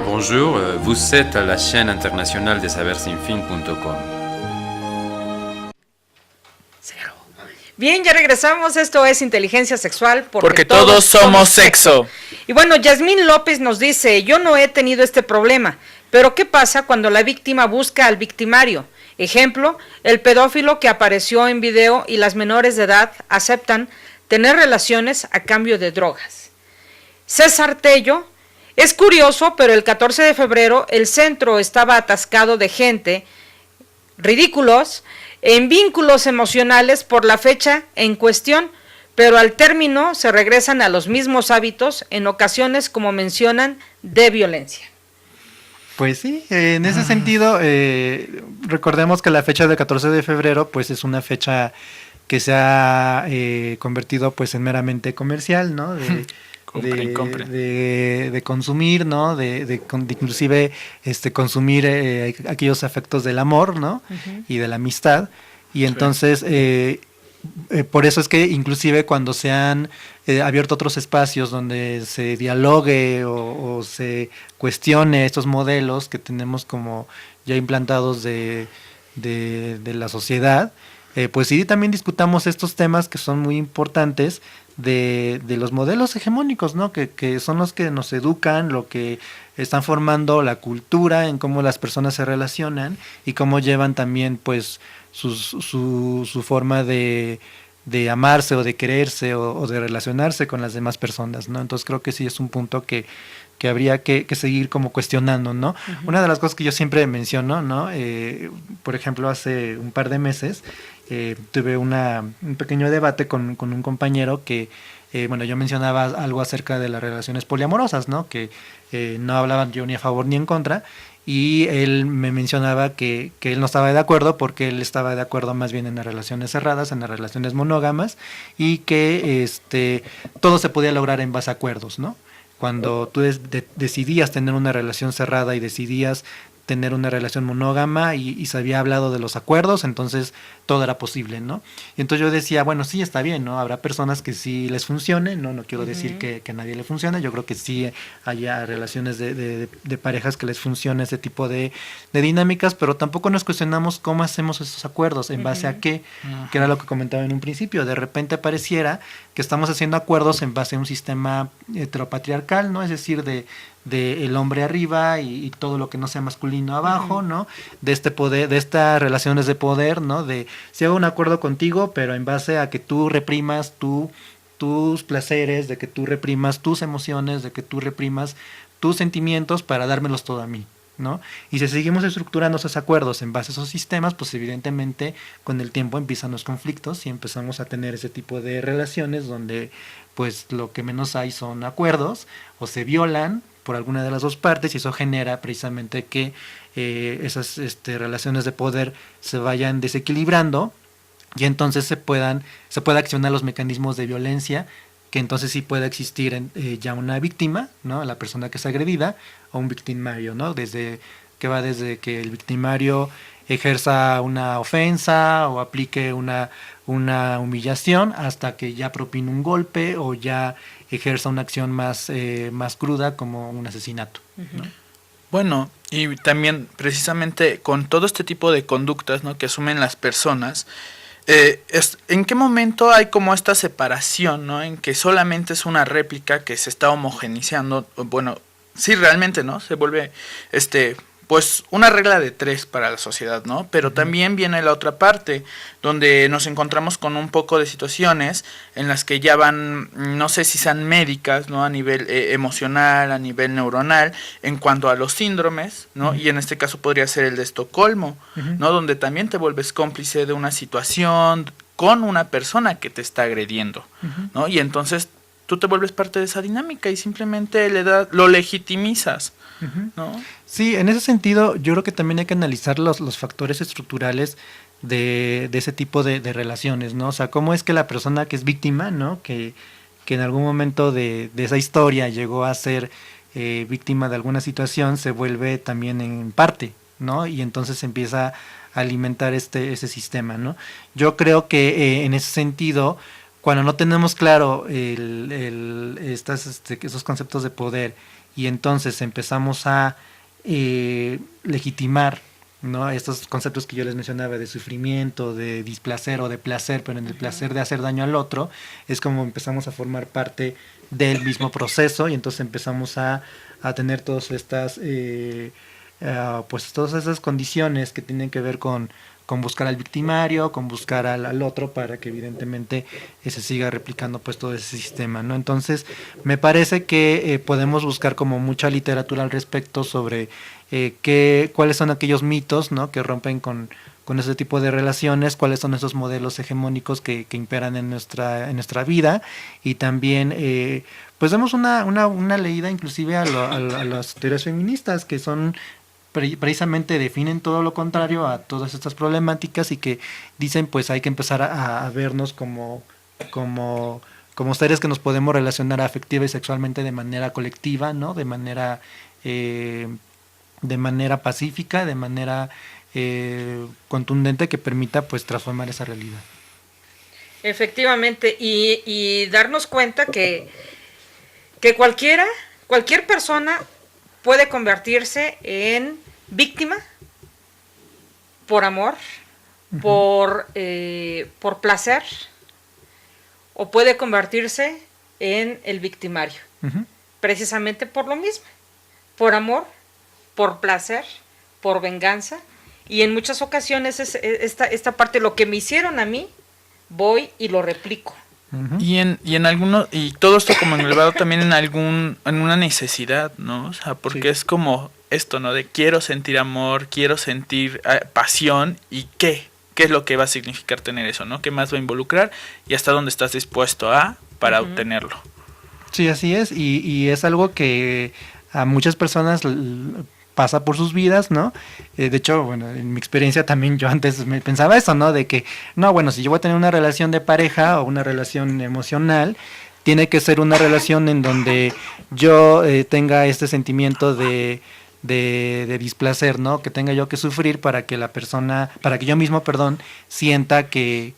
Bonjour, vous êtes à la chaîne internationale de sabersinfin.com. Bien, ya regresamos. Esto es Inteligencia Sexual porque todos somos sexo. Y bueno, Yasmín López nos dice, yo no he tenido este problema, pero ¿qué pasa cuando la víctima busca al victimario? Ejemplo, el pedófilo que apareció en video y las menores de edad aceptan tener relaciones a cambio de drogas. César Tello, es curioso, pero el 14 de febrero el centro estaba atascado de gente, ridículos, en vínculos emocionales por la fecha en cuestión, pero al término se regresan a los mismos hábitos, en ocasiones, como mencionan, de violencia. Pues sí, en ese sentido, recordemos que la fecha del 14 de febrero pues es una fecha que se ha convertido pues en meramente comercial, ¿no? De consumir, ¿no? De inclusive consumir aquellos afectos del amor, ¿no? Uh-huh. Y de la amistad. Y entonces, por eso es que inclusive cuando se han abierto otros espacios donde se dialogue o se cuestione estos modelos que tenemos como ya implantados de la sociedad, pues sí, también discutamos estos temas que son muy importantes de los modelos hegemónicos, ¿no? Que son los que nos educan, lo que están formando la cultura en cómo las personas se relacionan y cómo llevan también pues su forma de amarse o de quererse o de relacionarse con las demás personas, ¿no? Entonces creo que sí es un punto que habría que seguir como cuestionando, ¿no? Uh-huh. Una de las cosas que yo siempre menciono, ¿no? Por ejemplo, hace un par de meses tuve un pequeño debate con un compañero que, yo mencionaba algo acerca de las relaciones poliamorosas, ¿no? Que no hablaban yo ni a favor ni en contra, y él me mencionaba que él no estaba de acuerdo porque él estaba de acuerdo más bien en las relaciones cerradas, en las relaciones monógamas, y que todo se podía lograr en base a acuerdos, ¿no? Cuando tú decidías tener una relación cerrada y decidías tener una relación monógama y se había hablado de los acuerdos, entonces todo era posible, ¿no? Y entonces yo decía, bueno, sí, está bien, ¿no? Habrá personas que sí les funcione, no quiero decir que a nadie le funcione, yo creo que sí haya relaciones de parejas que les funcione ese tipo de dinámicas, pero tampoco nos cuestionamos cómo hacemos esos acuerdos, en base a qué, que era lo que comentaba en un principio. De repente pareciera que estamos haciendo acuerdos en base a un sistema heteropatriarcal, ¿no? Es decir, de el hombre arriba y todo lo que no sea masculino abajo, ¿no? De este poder, de estas relaciones de poder, ¿no? De si hago un acuerdo contigo, pero en base a que tú reprimas tus placeres, de que tú reprimas tus emociones, de que tú reprimas tus sentimientos para dármelos todo a mí, ¿no? Y si seguimos estructurando esos acuerdos en base a esos sistemas, pues evidentemente con el tiempo empiezan los conflictos y empezamos a tener ese tipo de relaciones donde pues lo que menos hay son acuerdos o se violan por alguna de las dos partes, y eso genera precisamente que esas relaciones de poder se vayan desequilibrando y entonces se pueda accionar los mecanismos de violencia, que entonces sí pueda existir ya una víctima, ¿no? La persona que es agredida, o un victimario, ¿no? Desde que el victimario ejerza una ofensa o aplique una humillación hasta que ya propine un golpe o ya ejerza una acción más cruda como un asesinato, ¿no? Bueno, y también precisamente con todo este tipo de conductas, ¿no? Que asumen las personas, ¿en qué momento hay como esta separación, ¿no? En que solamente es una réplica que se está homogeneizando, bueno, sí, realmente, ¿no? Se vuelve pues una regla de tres para la sociedad, ¿no? Pero también viene la otra parte, donde nos encontramos con un poco de situaciones en las que ya van, no sé si sean médicas, ¿no? A nivel emocional, a nivel neuronal, en cuanto a los síndromes, ¿no? Y en este caso podría ser el de Estocolmo, ¿no? Donde también te vuelves cómplice de una situación con una persona que te está agrediendo, ¿no? Y entonces tú te vuelves parte de esa dinámica y simplemente lo legitimizas, ¿no? Sí, en ese sentido yo creo que también hay que analizar los factores estructurales de ese tipo de relaciones, ¿no? O sea, cómo es que la persona que es víctima, ¿no? Que en algún momento de esa historia llegó a ser víctima de alguna situación, se vuelve también en parte, ¿no? Y entonces empieza a alimentar ese sistema, ¿no? Yo creo que en ese sentido, cuando no tenemos claro esos conceptos de poder y entonces empezamos a legitimar, ¿no? Estos conceptos que yo les mencionaba de sufrimiento, de displacer o de placer, pero en el placer de hacer daño al otro, es como empezamos a formar parte del mismo proceso, y entonces empezamos a tener todas estas pues todas esas condiciones que tienen que ver con buscar al victimario, con buscar al otro, para que evidentemente se siga replicando pues todo ese sistema, ¿no? Entonces me parece que podemos buscar como mucha literatura al respecto sobre cuáles son aquellos mitos, ¿no?, que rompen con ese tipo de relaciones, cuáles son esos modelos hegemónicos que imperan en nuestra vida, y también pues demos una leída inclusive a las teorías feministas, que son precisamente definen todo lo contrario a todas estas problemáticas, y que dicen pues hay que empezar a vernos como seres que nos podemos relacionar afectiva y sexualmente de manera colectiva, ¿no? De manera pacífica, de manera contundente, que permita pues transformar esa realidad. Efectivamente, y darnos cuenta que cualquier persona puede convertirse en víctima por amor, por placer, o puede convertirse en el victimario, precisamente por lo mismo, por amor, por placer, por venganza, y en muchas ocasiones es esta parte, lo que me hicieron a mí, voy y lo replico. Y en algunos, y todo esto como englobado también en una necesidad, ¿no? O sea, porque es como esto, ¿no? De quiero sentir amor, quiero sentir pasión, y ¿qué es lo que va a significar tener eso, ¿no? ¿Qué más va a involucrar? Y hasta dónde estás dispuesto para obtenerlo. Sí, así es, y es algo que a muchas personas pasa por sus vidas, ¿no? De hecho, bueno, en mi experiencia también yo antes me pensaba eso, ¿no? De que, no, bueno, si yo voy a tener una relación de pareja o una relación emocional, tiene que ser una relación en donde yo tenga este sentimiento de displacer, ¿no? Que tenga yo que sufrir para que yo mismo, sienta que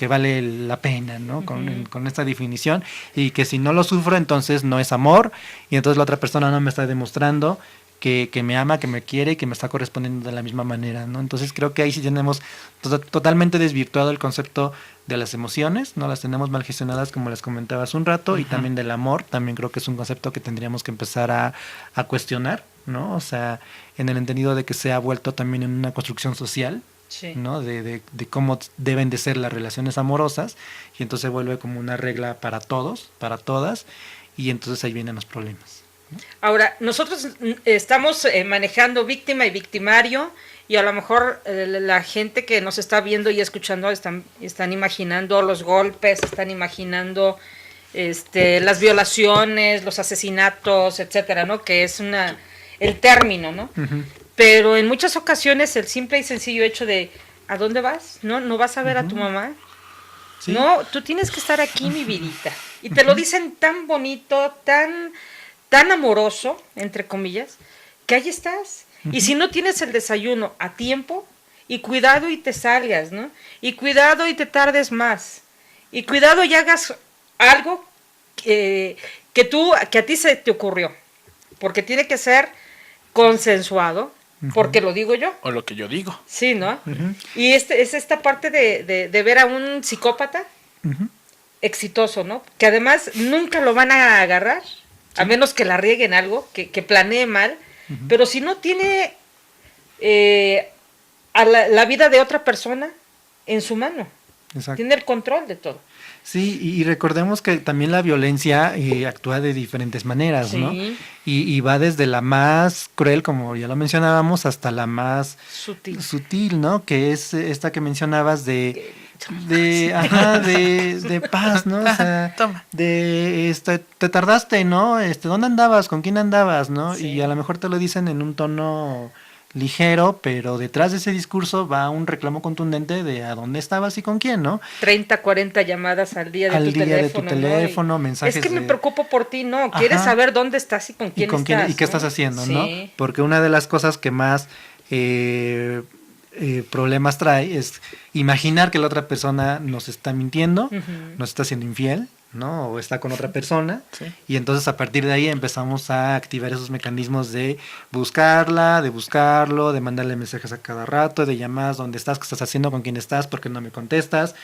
vale la pena, ¿no? Con esta definición, y que si no lo sufro, entonces no es amor, y entonces la otra persona no me está demostrando que me ama, que me quiere y que me está correspondiendo de la misma manera, ¿no? Entonces creo que ahí sí tenemos totalmente desvirtuado el concepto de las emociones, ¿no? Las tenemos mal gestionadas, como les comentaba hace un rato, y también del amor. También creo que es un concepto que tendríamos que empezar a cuestionar, ¿no? O sea, en el entendido de que se ha vuelto también en una construcción social, sí, ¿no? De cómo deben de ser las relaciones amorosas, y entonces se vuelve como una regla para todos, para todas, y entonces ahí vienen los problemas. Ahora, nosotros estamos manejando víctima y victimario, y a lo mejor la gente que nos está viendo y escuchando están imaginando los golpes, están imaginando las violaciones, los asesinatos, etcétera, ¿no? Que es el término, ¿no? Uh-huh. Pero en muchas ocasiones el simple y sencillo hecho de ¿a dónde vas? ¿No vas a ver a tu mamá? ¿Sí? No, tú tienes que estar aquí, mi vidita. Y te lo dicen tan bonito, tan amoroso, entre comillas, que ahí estás. Y si no tienes el desayuno a tiempo, y cuidado y te salgas, ¿no? Y cuidado y te tardes más. Y cuidado y hagas algo que a ti se te ocurrió. Porque tiene que ser consensuado, porque lo digo yo. O lo que yo digo. Sí, ¿no? Y es esta parte de ver a un psicópata exitoso, ¿no? Que además nunca lo van a agarrar. A menos que la rieguen algo, que planee mal, pero si no tiene a la vida de otra persona en su mano. Exacto. Tiene el control de todo. Sí, y recordemos que también la violencia actúa de diferentes maneras, sí, ¿no? Y va desde la más cruel, como ya lo mencionábamos, hasta la más sutil, ¿no? Que es esta que mencionabas de paz, ¿no? O sea, toma. Te tardaste, ¿no? ¿Dónde andabas? ¿Con quién andabas? ¿No? Sí. Y a lo mejor te lo dicen en un tono ligero, pero detrás de ese discurso va un reclamo contundente de a dónde estabas y con quién, ¿no? 30, 40 llamadas al día de tu teléfono, ¿no? Mensajes. Es que me preocupo por ti, ¿no? Quieres saber dónde estás y con quién estás. Y qué estás haciendo, sí, ¿no? Porque una de las cosas que más problemas trae es imaginar que la otra persona nos está mintiendo, nos está siendo infiel, ¿no? O está con otra persona. Sí. Y entonces a partir de ahí empezamos a activar esos mecanismos de buscarla, de buscarlo, de mandarle mensajes a cada rato, de llamadas, ¿dónde estás? ¿Qué estás haciendo? ¿Con quién estás? ¿Por qué no me contestas?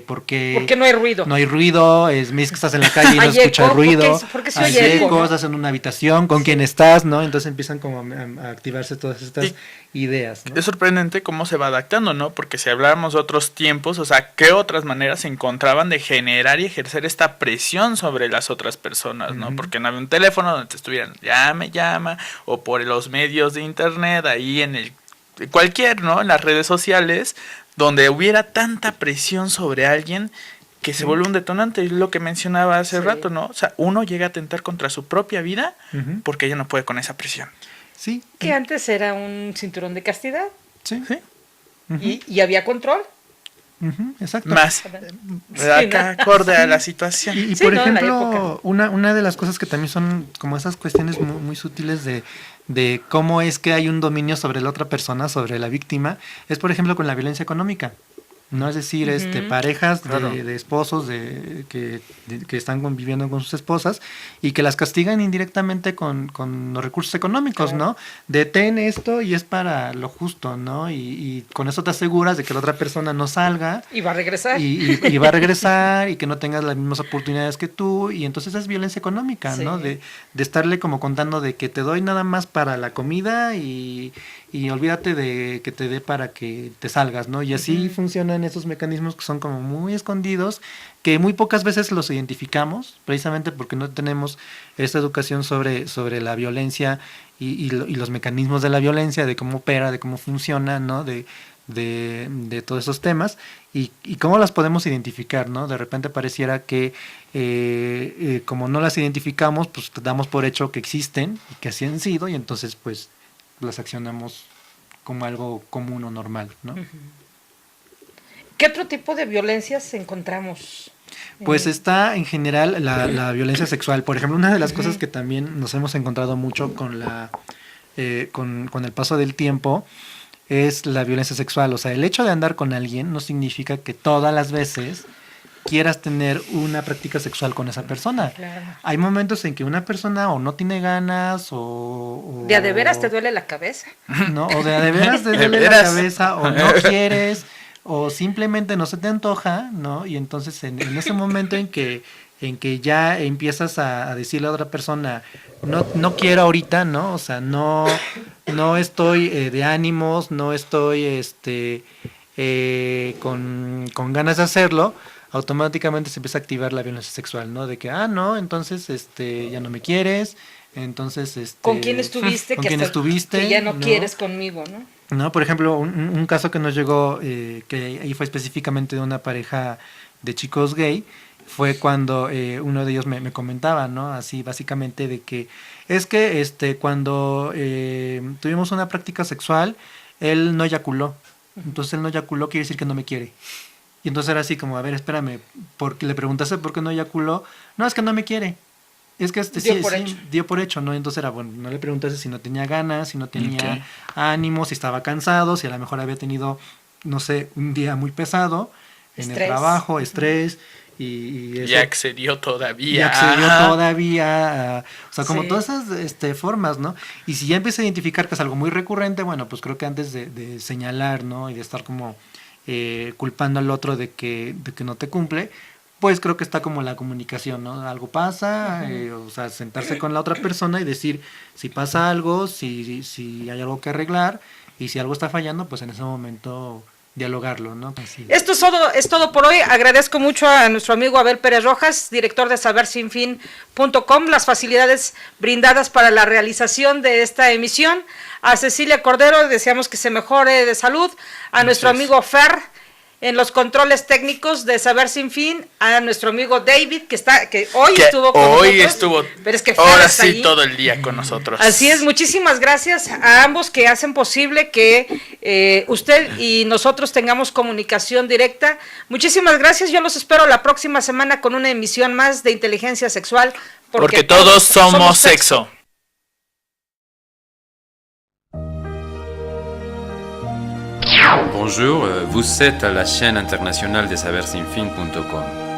¿Por qué no hay ruido? No hay ruido, me dices que estás en la calle y no Hay escucha eco, ruido. porque se hay oye eco, eco, ¿no? estás en una habitación, ¿con quién estás? ¿No? Entonces empiezan como a activarse todas estas ideas, ¿no? Es sorprendente cómo se va adaptando, ¿no? Porque si habláramos de otros tiempos, o sea, ¿qué otras maneras se encontraban de generar y ejercer esta presión sobre las otras personas, ¿no? Porque no había un teléfono donde te estuvieran llama, o por los medios de internet, ahí en el cualquier, ¿no? En las redes sociales, donde hubiera tanta presión sobre alguien que se vuelve un detonante, es lo que mencionaba hace rato, ¿no? O sea, uno llega a atentar contra su propia vida porque ella no puede con esa presión. Sí. Que antes era un cinturón de castidad. Sí. ¿Sí? Y había control. Exacto. Más acá acorde a la situación. Y Sí, por ¿no? En la ejemplo, época. una de las cosas que también son como esas cuestiones muy, muy sutiles de cómo es que hay un dominio sobre la otra persona, sobre la víctima, es por ejemplo con la violencia económica. No, es decir, parejas Claro. de esposos que están conviviendo con sus esposas y que las castigan indirectamente con los recursos económicos, Claro. ¿no? Detén esto y es para lo justo, ¿no? Y con eso te aseguras de que la otra persona no salga Y va a regresar. y va a regresar y que no tengas las mismas oportunidades que tú, y entonces es violencia económica, Sí. ¿no? De estarle como contando de que te doy nada más para la comida y olvídate de que te dé para que te salgas, ¿no? Y así funcionan esos mecanismos que son como muy escondidos, que muy pocas veces los identificamos, precisamente porque no tenemos esta educación sobre la violencia y los mecanismos de la violencia, de cómo opera, de cómo funciona, ¿no? De todos esos temas y cómo las podemos identificar, ¿no? De repente pareciera que como no las identificamos, pues damos por hecho que existen y que así han sido y entonces pues las accionamos como algo común o normal, ¿no? ¿Qué otro tipo de violencias encontramos? Pues está en general la violencia sexual. Por ejemplo, una de las cosas que también nos hemos encontrado mucho con con el paso del tiempo es la violencia sexual. O sea, el hecho de andar con alguien no significa que todas las veces quieras tener una práctica sexual con esa persona. Claro. Hay momentos en que una persona o no tiene ganas o De a de veras te duele la cabeza. ¿no? O de veras te ¿De duele la veras? cabeza o no quieres o simplemente no se te antoja, ¿no? Y entonces en ese momento en que ya empiezas a decirle a otra persona, no quiero ahorita, ¿no? O sea, no estoy de ánimos, no estoy con ganas de hacerlo, automáticamente se empieza a activar la violencia sexual, ¿no? De que, no, entonces ya no me quieres, entonces ¿Con quién estuviste? ¿con quién estuviste? Que ya no quieres conmigo, ¿no? No, por ejemplo, un caso que nos llegó, que ahí fue específicamente de una pareja de chicos gay, fue cuando uno de ellos me comentaba, ¿no? Así básicamente de que es que cuando tuvimos una práctica sexual, él no eyaculó. Entonces él no eyaculó quiere decir que no me quiere. Y entonces era así como, a ver, espérame, porque le preguntaste por qué no eyaculó. No, es que no me quiere. Es que dio por hecho, ¿no? Entonces era, bueno, no le preguntaste si no tenía ganas, si no tenía ánimo, si estaba cansado, si a lo mejor había tenido, no sé, un día muy pesado en el trabajo, estrés, y eso. Y accedió todavía. Y accedió todavía, o sea, como todas esas formas, ¿no? Y si ya empieza a identificar que es algo muy recurrente, bueno, pues creo que antes de señalar, ¿no? Y de estar como culpando al otro de que no te cumple, pues creo que está como la comunicación, ¿no? Algo pasa, o sea, sentarse con la otra persona y decir si pasa algo, si hay algo que arreglar, y si algo está fallando, pues en ese momento dialogarlo, ¿no? Así. Esto es todo por hoy. Agradezco mucho a nuestro amigo Abel Pérez Rojas, director de sabersinfin.com, las facilidades brindadas para la realización de esta emisión. A Cecilia Cordero, deseamos que se mejore de salud. A nuestro amigo Fer, en los controles técnicos de Saber Sin Fin, a nuestro amigo David, que hoy estuvo con nosotros. Pero es que Fer ahora está sí ahí. todo el día con nosotros. Así es, muchísimas gracias a ambos que hacen posible que usted y nosotros tengamos comunicación directa. Muchísimas gracias, yo los espero la próxima semana con una emisión más de Inteligencia Sexual. Porque todos somos sexo. Bonjour, vous êtes à la chaîne internationale des saversinfin.com.